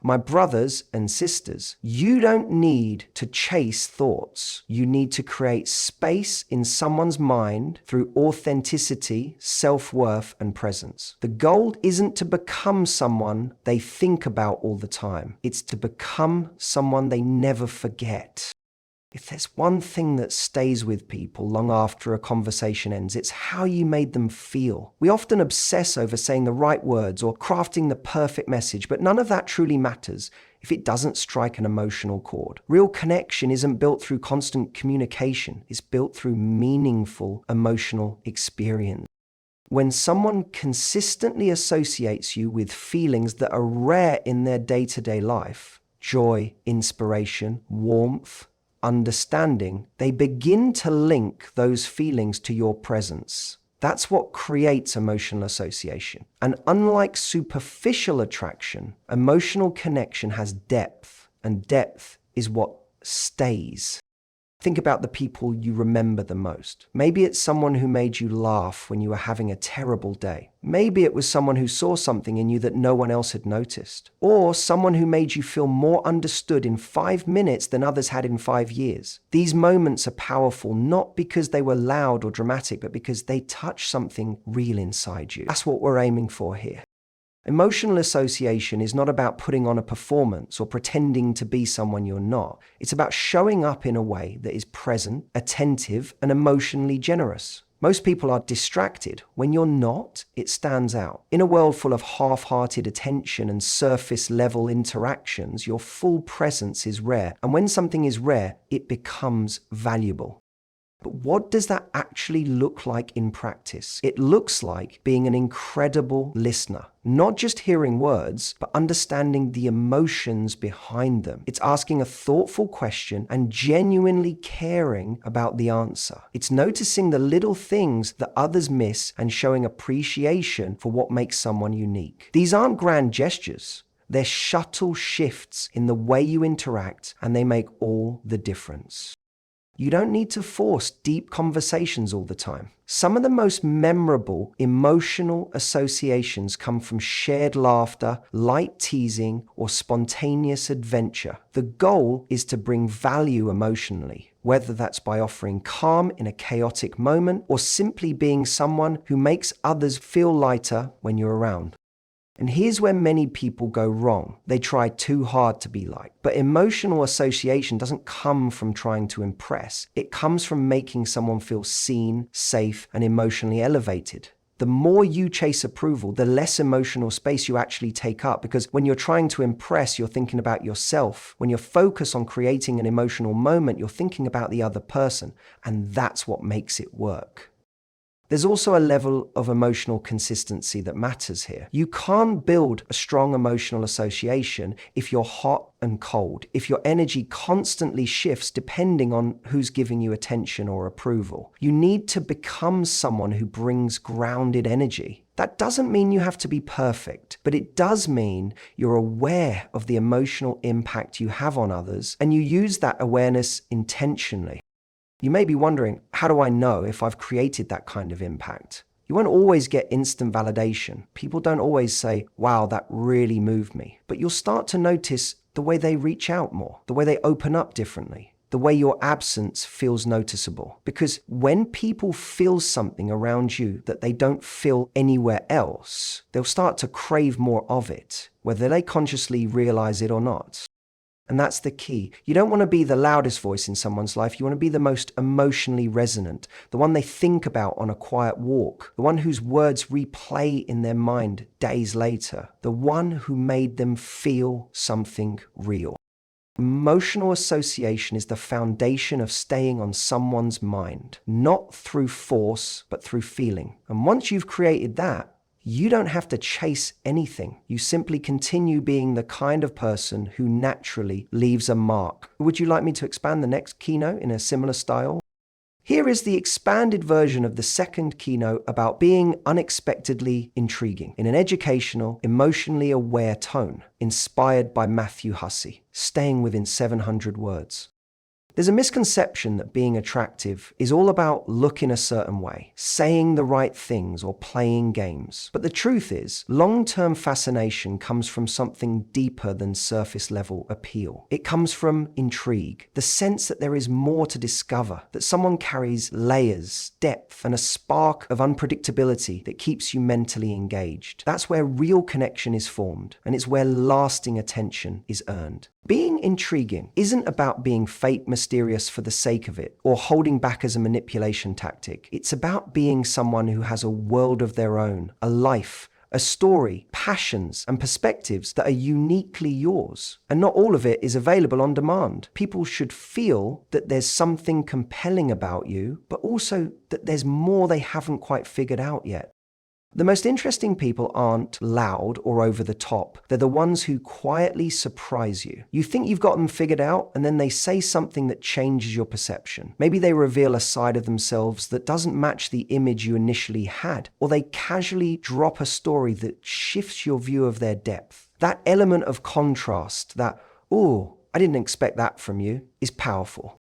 My brothers and sisters, you don't need to chase thoughts. You need to create space in someone's mind through authenticity, self-worth, and presence. The goal isn't to become someone they think about all the time. It's to become someone they never forget. If there's one thing that stays with people long after a conversation ends, it's how you made them feel. We often obsess over saying the right words or crafting the perfect message, but none of that truly matters if it doesn't strike an emotional chord. Real connection isn't built through constant communication. It's built through meaningful emotional experience. When someone consistently associates you with feelings that are rare in their day-to-day life, joy, inspiration, warmth, understanding, they begin to link those feelings to your presence. That's what creates emotional association. And unlike superficial attraction, emotional connection has depth, and depth is what stays. Think about the people you remember the most. Maybe it's someone who made you laugh when you were having a terrible day. Maybe it was someone who saw something in you that no one else had noticed. Or someone who made you feel more understood in 5 minutes than others had in 5 years. These moments are powerful not because they were loud or dramatic, but because they touch something real inside you. That's what we're aiming for here. Emotional association is not about putting on a performance or pretending to be someone you're not. It's about showing up in a way that is present, attentive, and emotionally generous. Most people are distracted. When you're not, it stands out. In a world full of half-hearted attention and surface-level interactions, your full presence is rare. And when something is rare, it becomes valuable. But what does that actually look like in practice? It looks like being an incredible listener, not just hearing words, but understanding the emotions behind them. It's asking a thoughtful question and genuinely caring about the answer. It's noticing the little things that others miss and showing appreciation for what makes someone unique. These aren't grand gestures. They're subtle shifts in the way you interact, and they make all the difference. You don't need to force deep conversations all the time. Some of the most memorable emotional associations come from shared laughter, light teasing, or spontaneous adventure. The goal is to bring value emotionally, whether that's by offering calm in a chaotic moment or simply being someone who makes others feel lighter when you're around. And here's where many people go wrong. They try too hard to be liked. But emotional association doesn't come from trying to impress. It comes from making someone feel seen, safe, and emotionally elevated. The more you chase approval, the less emotional space you actually take up, because when you're trying to impress, you're thinking about yourself. When you're focused on creating an emotional moment, you're thinking about the other person, and that's what makes it work. There's also a level of emotional consistency that matters here. You can't build a strong emotional association if you're hot and cold, if your energy constantly shifts depending on who's giving you attention or approval. You need to become someone who brings grounded energy. That doesn't mean you have to be perfect, but it does mean you're aware of the emotional impact you have on others, and you use that awareness intentionally. You may be wondering, how do I know if I've created that kind of impact? You won't always get instant validation. People don't always say, wow, that really moved me. But you'll start to notice the way they reach out more, the way they open up differently, the way your absence feels noticeable. Because when people feel something around you that they don't feel anywhere else, they'll start to crave more of it, whether they consciously realize it or not. And that's the key. You don't want to be the loudest voice in someone's life. You want to be the most emotionally resonant, the one they think about on a quiet walk, the one whose words replay in their mind days later, the one who made them feel something real. Emotional association is the foundation of staying on someone's mind, not through force, but through feeling. And once you've created that, you don't have to chase anything. You simply continue being the kind of person who naturally leaves a mark. Would you like me to expand the next keynote in a similar style? Here is the expanded version of the second keynote about being unexpectedly intriguing in an educational, emotionally aware tone, inspired by Matthew Hussey, staying within 700 words. There's a misconception that being attractive is all about looking a certain way, saying the right things, or playing games. But the truth is, long-term fascination comes from something deeper than surface-level appeal. It comes from intrigue, the sense that there is more to discover, that someone carries layers, depth, and a spark of unpredictability that keeps you mentally engaged. That's where real connection is formed, and it's where lasting attention is earned. Being intriguing isn't about being fake mysterious for the sake of it, or holding back as a manipulation tactic. It's about being someone who has a world of their own, a life, a story, passions, and perspectives that are uniquely yours. And not all of it is available on demand. People should feel that there's something compelling about you, but also that there's more they haven't quite figured out yet. The most interesting people aren't loud or over the top. They're the ones who quietly surprise you. You think you've got them figured out, and then they say something that changes your perception. Maybe they reveal a side of themselves that doesn't match the image you initially had, or they casually drop a story that shifts your view of their depth. That element of contrast, that, "ooh, I didn't expect that from you," is powerful.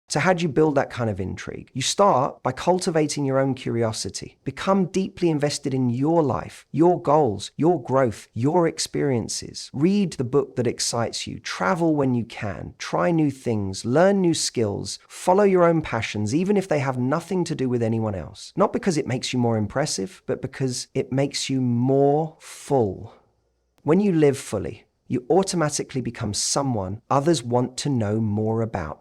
So how do you build that kind of intrigue? You start by cultivating your own curiosity. Become deeply invested in your life, your goals, your growth, your experiences. Read the book that excites you. Travel when you can. Try new things. Learn new skills. Follow your own passions, even if they have nothing to do with anyone else. Not because it makes you more impressive, but because it makes you more full. When you live fully, you automatically become someone others want to know more about.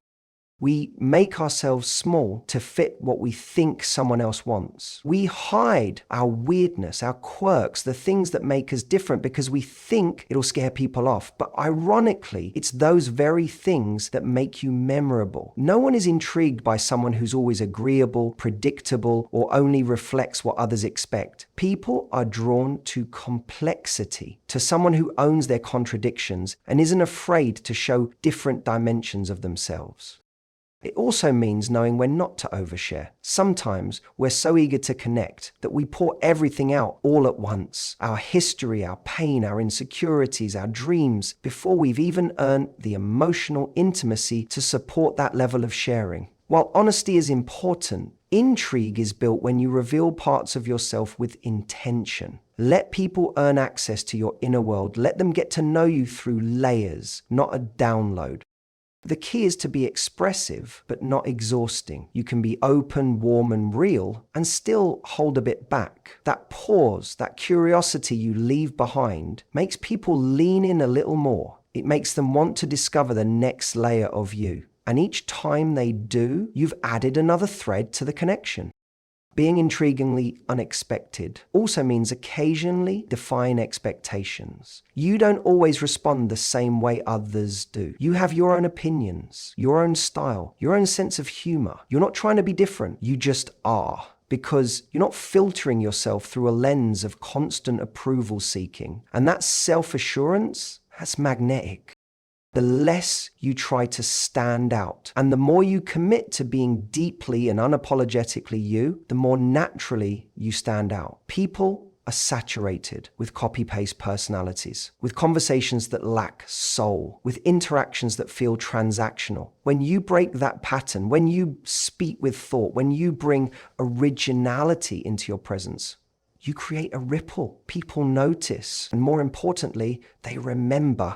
We make ourselves small to fit what we think someone else wants. We hide our weirdness, our quirks, the things that make us different because we think it'll scare people off. But ironically, it's those very things that make you memorable. No one is intrigued by someone who's always agreeable, predictable, or only reflects what others expect. People are drawn to complexity, to someone who owns their contradictions and isn't afraid to show different dimensions of themselves. It also means knowing when not to overshare. Sometimes we're so eager to connect that we pour everything out all at once. Our history, our pain, our insecurities, our dreams, before we've even earned the emotional intimacy to support that level of sharing. While honesty is important, intrigue is built when you reveal parts of yourself with intention. Let people earn access to your inner world. Let them get to know you through layers, not a download. The key is to be expressive, but not exhausting. You can be open, warm, and real, and still hold a bit back. That pause, that curiosity you leave behind, makes people lean in a little more. It makes them want to discover the next layer of you. And each time they do, you've added another thread to the connection. Being intriguingly unexpected also means occasionally defying expectations. You don't always respond the same way others do. You have your own opinions, your own style, your own sense of humor. You're not trying to be different, you just are. Because you're not filtering yourself through a lens of constant approval seeking. And that self-assurance, that's magnetic. The less you try to stand out, and the more you commit to being deeply and unapologetically you, the more naturally you stand out. People are saturated with copy-paste personalities, with conversations that lack soul, with interactions that feel transactional. When you break that pattern, when you speak with thought, when you bring originality into your presence, you create a ripple. People notice, and more importantly, they remember.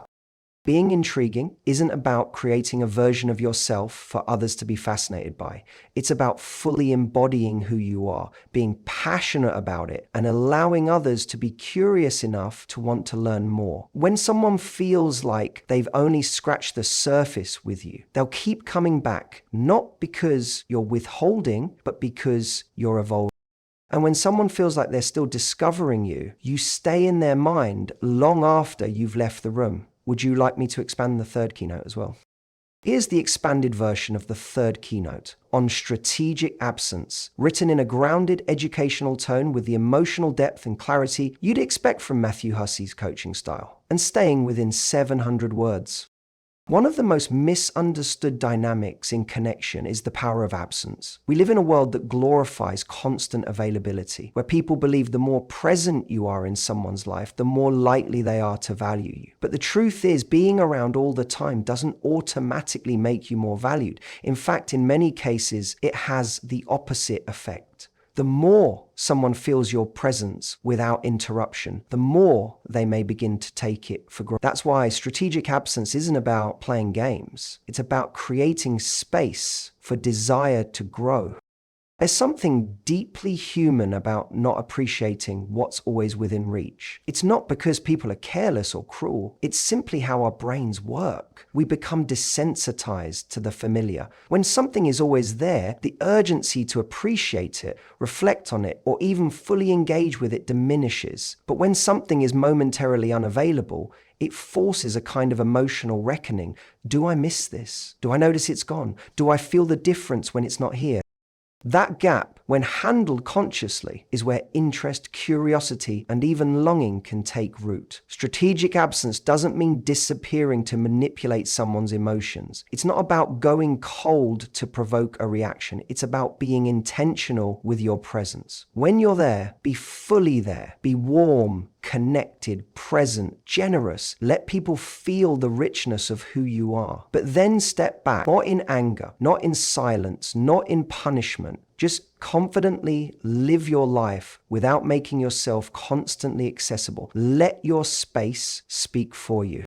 Being intriguing isn't about creating a version of yourself for others to be fascinated by. It's about fully embodying who you are, being passionate about it, and allowing others to be curious enough to want to learn more. When someone feels like they've only scratched the surface with you, they'll keep coming back, not because you're withholding, but because you're evolving. And when someone feels like they're still discovering you, you stay in their mind long after you've left the room. Would you like me to expand the third keynote as well? Here's the expanded version of the third keynote on strategic absence, written in a grounded educational tone with the emotional depth and clarity you'd expect from Matthew Hussey's coaching style, and staying within 700 words. One of the most misunderstood dynamics in connection is the power of absence. We live in a world that glorifies constant availability, where people believe the more present you are in someone's life, the more likely they are to value you. But the truth is, being around all the time doesn't automatically make you more valued. In fact, in many cases, it has the opposite effect. The more someone feels your presence without interruption, the more they may begin to take it for granted. That's why strategic absence isn't about playing games. It's about creating space for desire to grow. There's something deeply human about not appreciating what's always within reach. It's not because people are careless or cruel. It's simply how our brains work. We become desensitized to the familiar. When something is always there, the urgency to appreciate it, reflect on it, or even fully engage with it diminishes. But when something is momentarily unavailable, it forces a kind of emotional reckoning. Do I miss this? Do I notice it's gone? Do I feel the difference when it's not here? That gap, when handled consciously, is where interest, curiosity, and even longing can take root. Strategic absence doesn't mean disappearing to manipulate someone's emotions. It's not about going cold to provoke a reaction. It's about being intentional with your presence. When you're there, be fully there. Be warm, connected, present, generous. Let people feel the richness of who you are. But then step back, not in anger, not in silence, not in punishment. Just confidently live your life without making yourself constantly accessible. Let your space speak for you.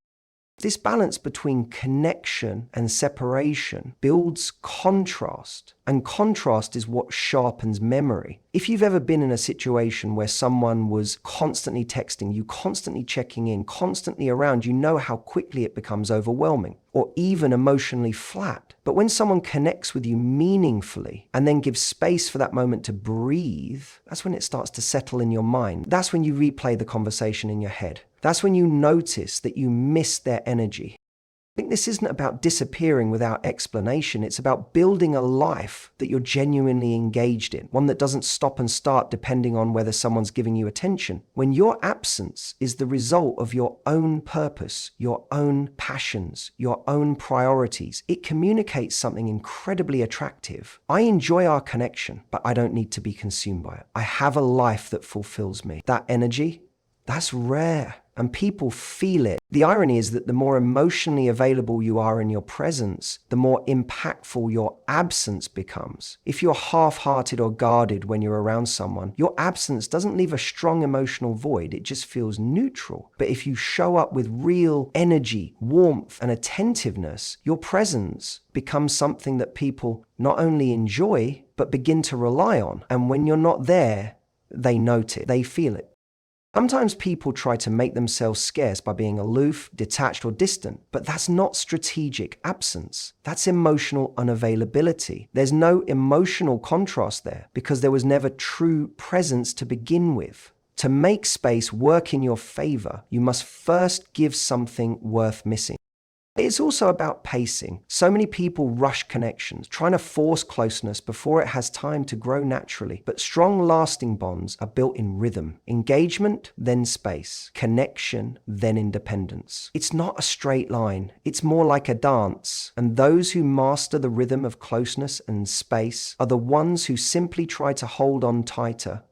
This balance between connection and separation builds contrast, and contrast is what sharpens memory. If you've ever been in a situation where someone was constantly texting you, constantly checking in, constantly around, you know how quickly it becomes overwhelming or even emotionally flat. But when someone connects with you meaningfully and then gives space for that moment to breathe, that's when it starts to settle in your mind. That's when you replay the conversation in your head. That's when you notice that you miss their energy. I think this isn't about disappearing without explanation. It's about building a life that you're genuinely engaged in, one that doesn't stop and start depending on whether someone's giving you attention. When your absence is the result of your own purpose, your own passions, your own priorities, it communicates something incredibly attractive. I enjoy our connection, but I don't need to be consumed by it. I have a life that fulfills me. That energy, that's rare, and people feel it. The irony is that the more emotionally available you are in your presence, the more impactful your absence becomes. If you're half-hearted or guarded when you're around someone, your absence doesn't leave a strong emotional void, it just feels neutral. But if you show up with real energy, warmth, and attentiveness, your presence becomes something that people not only enjoy, but begin to rely on. And when you're not there, they note it, they feel it. Sometimes people try to make themselves scarce by being aloof, detached, or distant, but that's not strategic absence. That's emotional unavailability. There's no emotional contrast there because there was never true presence to begin with. To make space work in your favor, you must first give something worth missing. It's also about pacing. So many people rush connections, trying to force closeness before it has time to grow naturally. But strong, lasting bonds are built in rhythm. Engagement, then space. Connection, then independence. It's not a straight line. It's more like a dance. And those who master the rhythm of closeness and space are the ones who simply try to hold on tighter.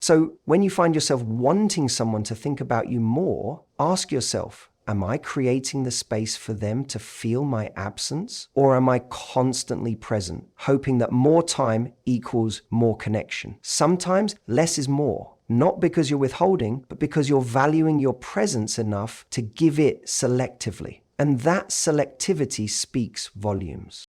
So when you find yourself wanting someone to think about you more, ask yourself, am I creating the space for them to feel my absence? Or am I constantly present, hoping that more time equals more connection? Sometimes less is more, not because you're withholding, but because you're valuing your presence enough to give it selectively. And that selectivity speaks volumes.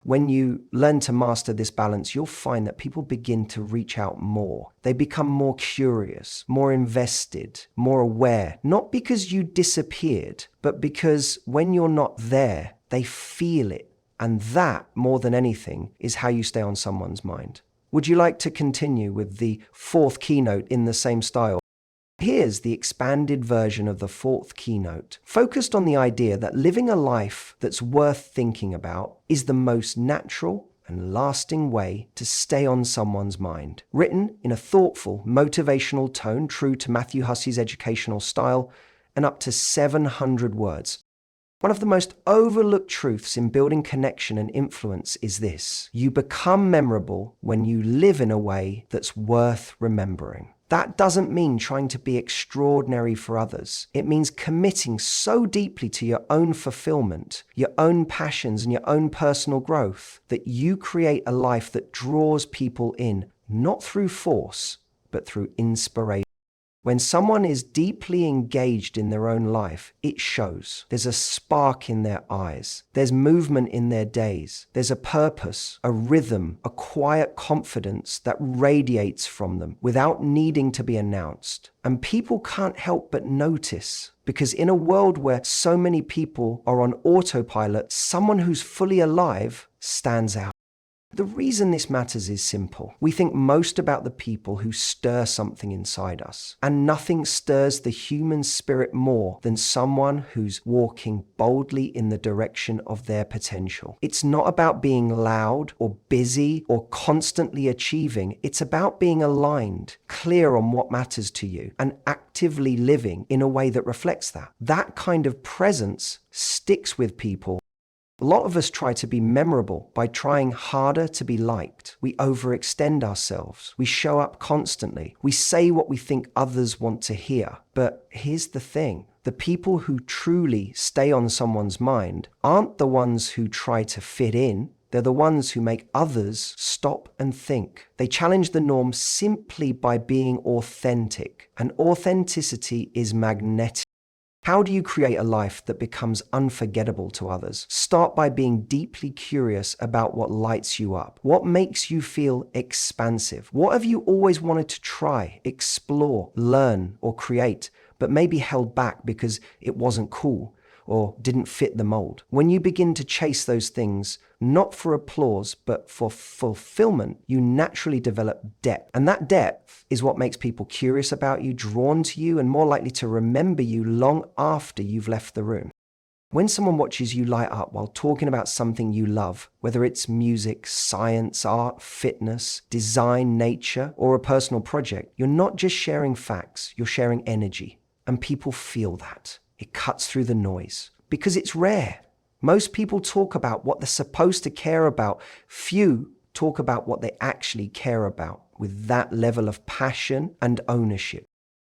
When you learn to master this balance, you'll find that people begin to reach out more. They become more curious, more invested, more aware, not because you disappeared, but because when you're not there, they feel it. And that, more than anything, is how you stay on someone's mind. Would you like to continue with the fourth keynote in the same style? Here's the expanded version of the fourth keynote, focused on the idea that living a life that's worth thinking about is the most natural and lasting way to stay on someone's mind. Written in a thoughtful, motivational tone, true to Matthew Hussey's educational style, and up to 700 words. One of the most overlooked truths in building connection and influence is this: you become memorable when you live in a way that's worth remembering. That doesn't mean trying to be extraordinary for others. It means committing so deeply to your own fulfillment, your own passions, and your own personal growth that you create a life that draws people in, not through force, but through inspiration. When someone is deeply engaged in their own life, it shows. There's a spark in their eyes. There's movement in their days. There's a purpose, a rhythm, a quiet confidence that radiates from them without needing to be announced. And people can't help but notice, because in a world where so many people are on autopilot, someone who's fully alive stands out. The reason this matters is simple. We think most about the people who stir something inside us, and nothing stirs the human spirit more than someone who's walking boldly in the direction of their potential. It's not about being loud or busy or constantly achieving. It's about being aligned, clear on what matters to you, and actively living in a way that reflects that. That kind of presence sticks with people. A lot of us try to be memorable by trying harder to be liked. We overextend ourselves. We show up constantly. We say what we think others want to hear. But here's the thing. The people who truly stay on someone's mind aren't the ones who try to fit in. They're the ones who make others stop and think. They challenge the norm simply by being authentic. And authenticity is magnetic. How do you create a life that becomes unforgettable to others? Start by being deeply curious about what lights you up. What makes you feel expansive? What have you always wanted to try, explore, learn, or create, but maybe held back because it wasn't cool or didn't fit the mold? When you begin to chase those things, not for applause, but for fulfillment, you naturally develop depth. And that depth is what makes people curious about you, drawn to you, and more likely to remember you long after you've left the room. When someone watches you light up while talking about something you love, whether it's music, science, art, fitness, design, nature, or a personal project, you're not just sharing facts, you're sharing energy. And people feel that. It cuts through the noise because it's rare. Most people talk about what they're supposed to care about. Few talk about what they actually care about with that level of passion and ownership.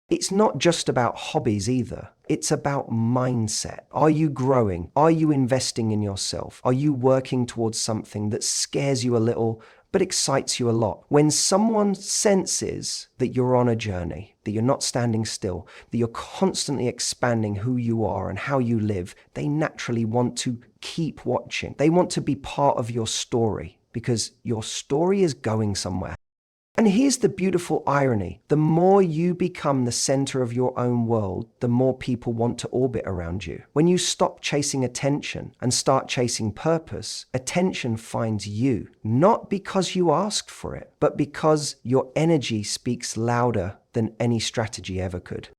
It's not just about hobbies either. It's about mindset. Are you growing? Are you investing in yourself? Are you working towards something that scares you a little but excites you a lot? When someone senses that you're on a journey, that you're not standing still, that you're constantly expanding who you are and how you live, they naturally want to keep watching. They want to be part of your story because your story is going somewhere. And here's the beautiful irony. The more you become the center of your own world, the more people want to orbit around you. When you stop chasing attention and start chasing purpose, attention finds you, not because you asked for it, but because your energy speaks louder than any strategy ever could.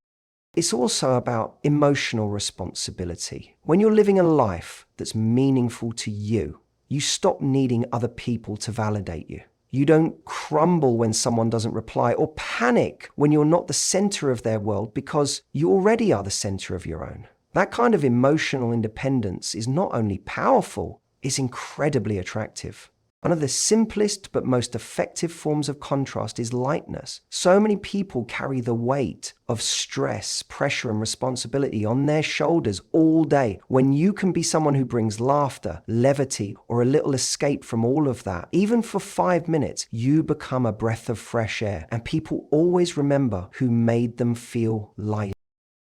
It's also about emotional responsibility. When you're living a life that's meaningful to you, you stop needing other people to validate you. You don't crumble when someone doesn't reply or panic when you're not the center of their world because you already are the center of your own. That kind of emotional independence is not only powerful, it's incredibly attractive. One of the simplest but most effective forms of contrast is lightness. So many people carry the weight of stress, pressure, and responsibility on their shoulders all day. When you can be someone who brings laughter, levity, or a little escape from all of that, even for 5 minutes, you become a breath of fresh air, and people always remember who made them feel light.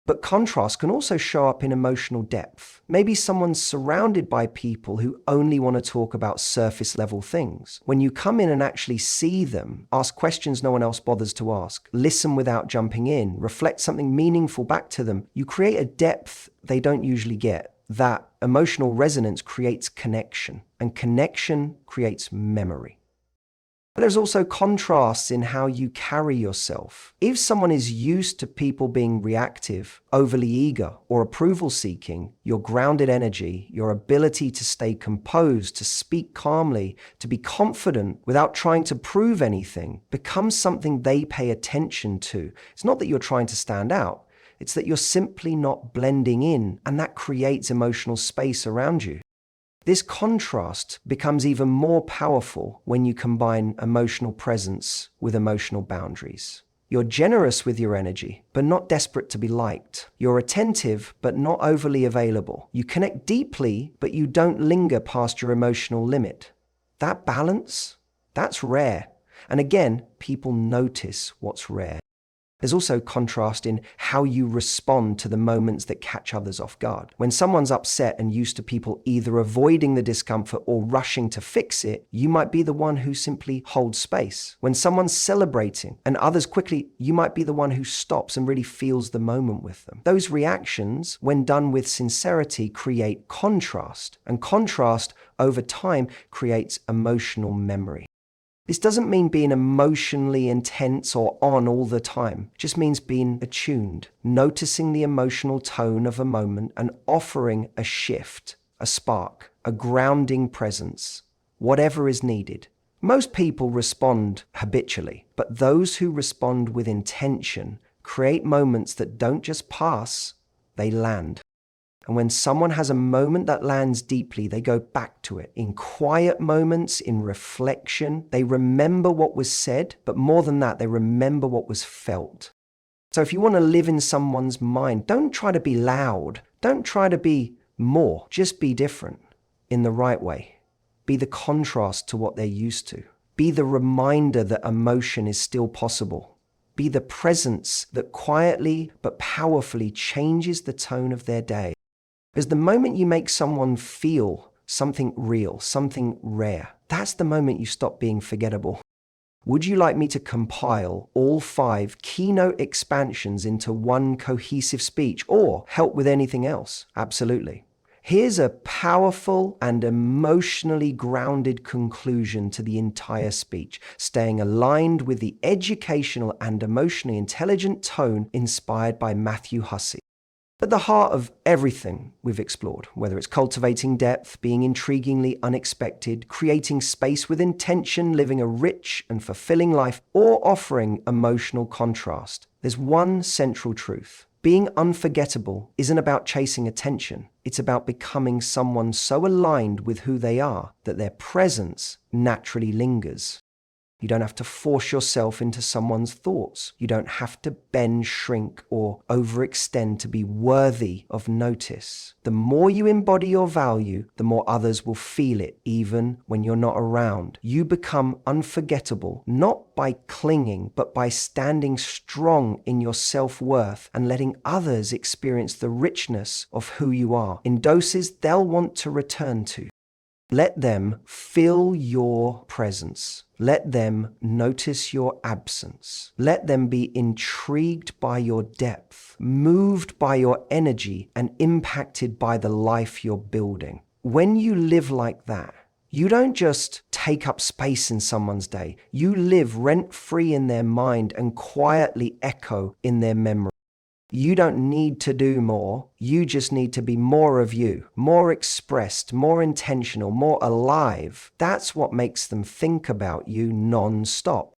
But contrast can also show up in emotional depth. Maybe someone's surrounded by people who only want to talk about surface level things. When you come in and actually see them, ask questions no one else bothers to ask, listen without jumping in, reflect something meaningful back to them, you create a depth they don't usually get. That emotional resonance creates connection, and connection creates memory. But there's also contrasts in how you carry yourself. If someone is used to people being reactive, overly eager, or approval seeking, your grounded energy, your ability to stay composed, to speak calmly, to be confident without trying to prove anything, becomes something they pay attention to. It's not that you're trying to stand out. It's that you're simply not blending in, and that creates emotional space around you. This contrast becomes even more powerful when you combine emotional presence with emotional boundaries. You're generous with your energy, but not desperate to be liked. You're attentive, but not overly available. You connect deeply, but you don't linger past your emotional limit. That balance, that's rare. And again, people notice what's rare. There's also contrast in how you respond to the moments that catch others off guard. When someone's upset and used to people either avoiding the discomfort or rushing to fix it, you might be the one who simply holds space. When someone's celebrating and others quickly, you might be the one who stops and really feels the moment with them. Those reactions, when done with sincerity, create contrast, and contrast over time creates emotional memory. This doesn't mean being emotionally intense or on all the time. It just means being attuned, noticing the emotional tone of a moment and offering a shift, a spark, a grounding presence, whatever is needed. Most people respond habitually, but those who respond with intention create moments that don't just pass, they land. And when someone has a moment that lands deeply, they go back to it. In quiet moments, in reflection, they remember what was said, but more than that, they remember what was felt. So if you want to live in someone's mind, don't try to be loud. Don't try to be more. Just be different in the right way. Be the contrast to what they're used to. Be the reminder that emotion is still possible. Be the presence that quietly but powerfully changes the tone of their day. Because the moment you make someone feel something real, something rare, that's the moment you stop being forgettable. Would you like me to compile all 5 keynote expansions into one cohesive speech or help with anything else? Absolutely. Here's a powerful and emotionally grounded conclusion to the entire speech, staying aligned with the educational and emotionally intelligent tone inspired by Matthew Hussey. At the heart of everything we've explored, whether it's cultivating depth, being intriguingly unexpected, creating space with intention, living a rich and fulfilling life, or offering emotional contrast, there's one central truth. Being unforgettable isn't about chasing attention. It's about becoming someone so aligned with who they are that their presence naturally lingers. You don't have to force yourself into someone's thoughts. You don't have to bend, shrink, or overextend to be worthy of notice. The more you embody your value, the more others will feel it, even when you're not around. You become unforgettable, not by clinging, but by standing strong in your self-worth and letting others experience the richness of who you are in doses they'll want to return to. Let them feel your presence. Let them notice your absence. Let them be intrigued by your depth, moved by your energy, and impacted by the life you're building. When you live like that, you don't just take up space in someone's day. You live rent-free in their mind and quietly echo in their memory. You don't need to do more. You just need to be more of you, more expressed, more intentional, more alive. That's what makes them think about you non-stop.